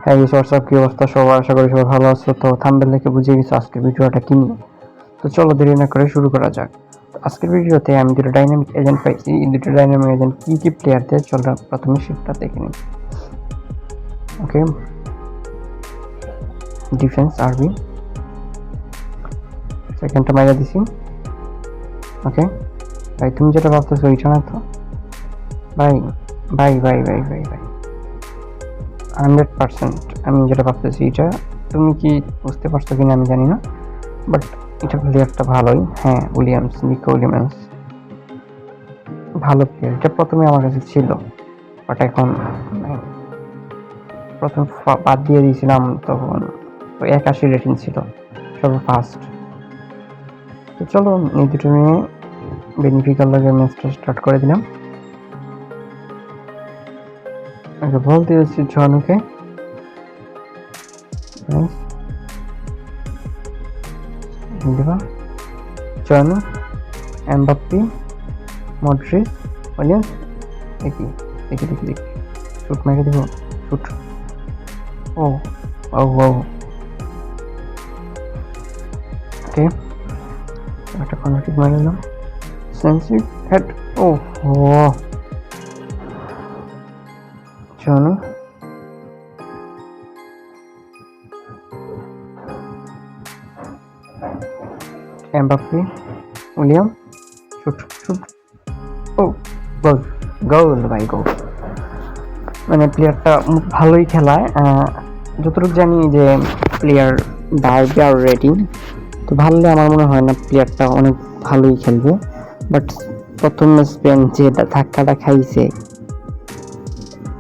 হ্যাঁ, এই হোয়াটসঅ্যাপ কি অবস্থা সবার? আশা করি সবাই ভালো আছো। তো থাম্বনেল দেখে বুঝে গেছো আজকের ভিডিওটা কি নিয়ে। তো চলো দেরি না করে শুরু করা যাক। তো আজকের ভিডিওতে আমি দুটো ডাইনামিক এজেন্ট পাইছি। এই দুটো ডাইনামিক এজেন্ট কি কি প্লেয়ার দেয় চলো প্রথমে সেটা দেখে নিই। ওকে, ডিফেন্স আরবি, সেকেন্ডটা মাইরা দিছি। ওকে ভাই, তুমি যেটা ভাবতেছো ওইটা না তো? ভাই ভাই ভাই ভাই ভাই ভাই 100% আমি যেটা ভাবতেছি এটা। তুমি কি বুঝতে পারছো কিনা আমি জানি না, বাট এটা প্লেয়ারটা ভালোই। হ্যাঁ, নিকো উইলিয়ামস ভালো প্লেয়ার। এটা প্রথমে আমার কাছে ছিল, বাট এখন নাই। প্রথম বাদ দিয়ে দিয়েছিলাম তখন 81 রেটিং ছিল সর্ব ফার্স্ট। তো চলো এই দুটো নিয়ে বেনিফিকাল লাগে ম্যাচটা স্টার্ট করে দিলাম। আগে বল দিয়েছি জনুকে। দিবা জনু, এমবাপ্পে, মডরিচ, উইলিয়ামস। দেখি দেখি দেখি দেখি শুট মেরে দেবো। শুট। ও ও ও ওকে, একটা কর্নার মারে দিলাম। সেন্সি হেড। ও ও জনু, এমবাপ্পে, উইলিয়াম, শুট শুট। ও গোল, গোল ভাই গোল। মানে প্লেয়ারটা ভালোই খেলায়। যতটুকু জানি যে প্লেয়ার বাড়বে আর রেটিং তো ভালো, আমার মনে হয় না প্লেয়ারটা অনেক ভালোই খেলবে। বাট প্রথম স্পেন যে ধাক্কাটা খাইছে,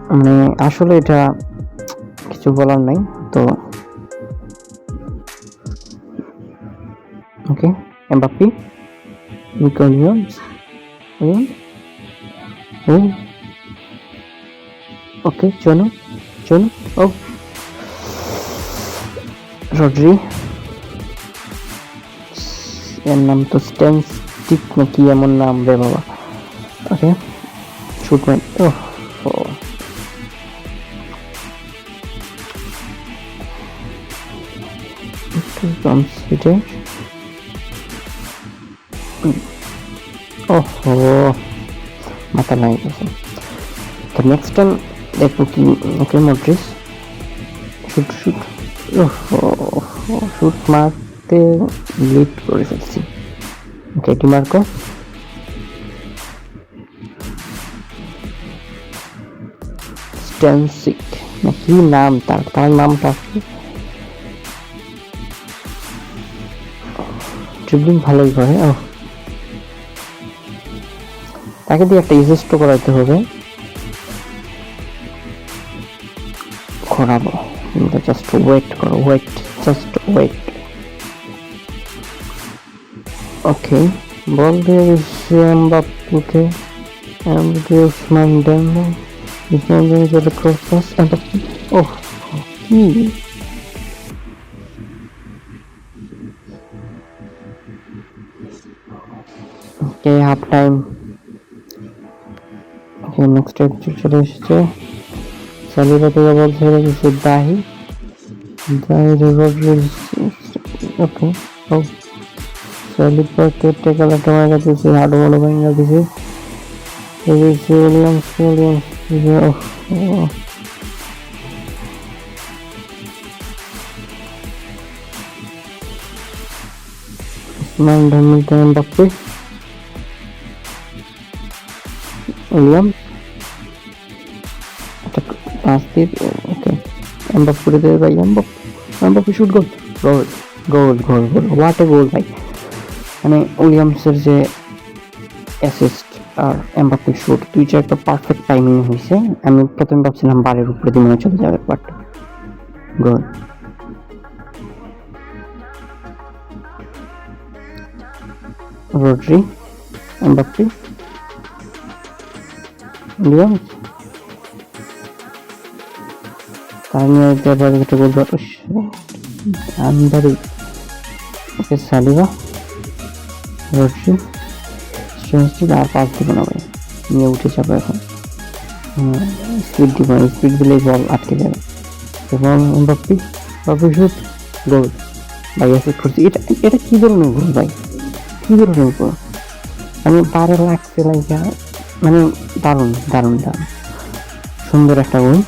মানে আসলে এটা কিছু বলার নাই। তো ওকে, এমবাপ্পে, নিকো উইলিয়ামস, ওকে চলো চলো। ও রড্রি, এর নাম তো স্ট্যানস্টিক নাকি এমন নাম রে বাবা। ওকে, শুট ম্যান। ও কনসিডার। ওহো, মাথা নাই গেছে। তো নেক্সট টাইম দেখবো কি। ওকে মডরিচ, শুট শুট। ওহো, শুট মারতে লিড করে ফেলছি। ওকে ডিমার্কো, স্ট্যানসিক না কি নাম তার, তার নামটা কি? ড্রিবলিং ভালোই করে। ও, তাকে দিয়ে একটা ইজেস্ট করাতে হবে। করাবো, জাস্ট ওয়েট করো, ওয়েট, জাস্ট ওয়েট। ওকে, বল দিয়ে দিচ্ছি এমবাপ্পেকে। Mbappe, Ousmane Dembele, Ousmane Dembele cross pass. Mbappe, oh কি! Okay, half time. Okay, next চলে এসেছে। সালিবা থেকে বল ছেড়ে দিচ্ছে দাহি। ওকে, ও সালিবাকে টেকাল একটা মারা দিয়েছে, হাডু বলে ভাঙা দিয়েছে। Williams Williams, Mbappe, William pass দিয়ে। ওকে, এমবাপ্পে দেবে ভাই। Mbappe shoot. Goal goal goal goal goal, what a goal ভাই। মানে উইলিয়ামসের যে অ্যাসিস্ট আর এমবাপ্পের শুট, দুই চারটা পারফেক্ট টাইমিং হয়েছে। আমি প্রথমে ভাবছিলাম বারের উপরে দিয়ে মনে চলে যাবে, but goal. Rodri, Mbappe, Williams, তার নিয়ে একটা গোল। আন্দারি। ওকে, সালিবা, রড্রি, স্ট্রেঞ্জটি আর পাস দিব না ভাই, নিয়ে উঠে যাবো এখন। স্পিড দিব না, স্পিড দিলেই বল আটকে যাবে। এবং এমবাপ্পে বাবু শুট গোল ভাই শুট করছি। এটা এটা কি ধরনের গোল ভাই, কি ধরনের গোল, মানে পারে লাগছে লাইকা, মানে দারুণ দারুণ দারুণ সুন্দর একটা গোল।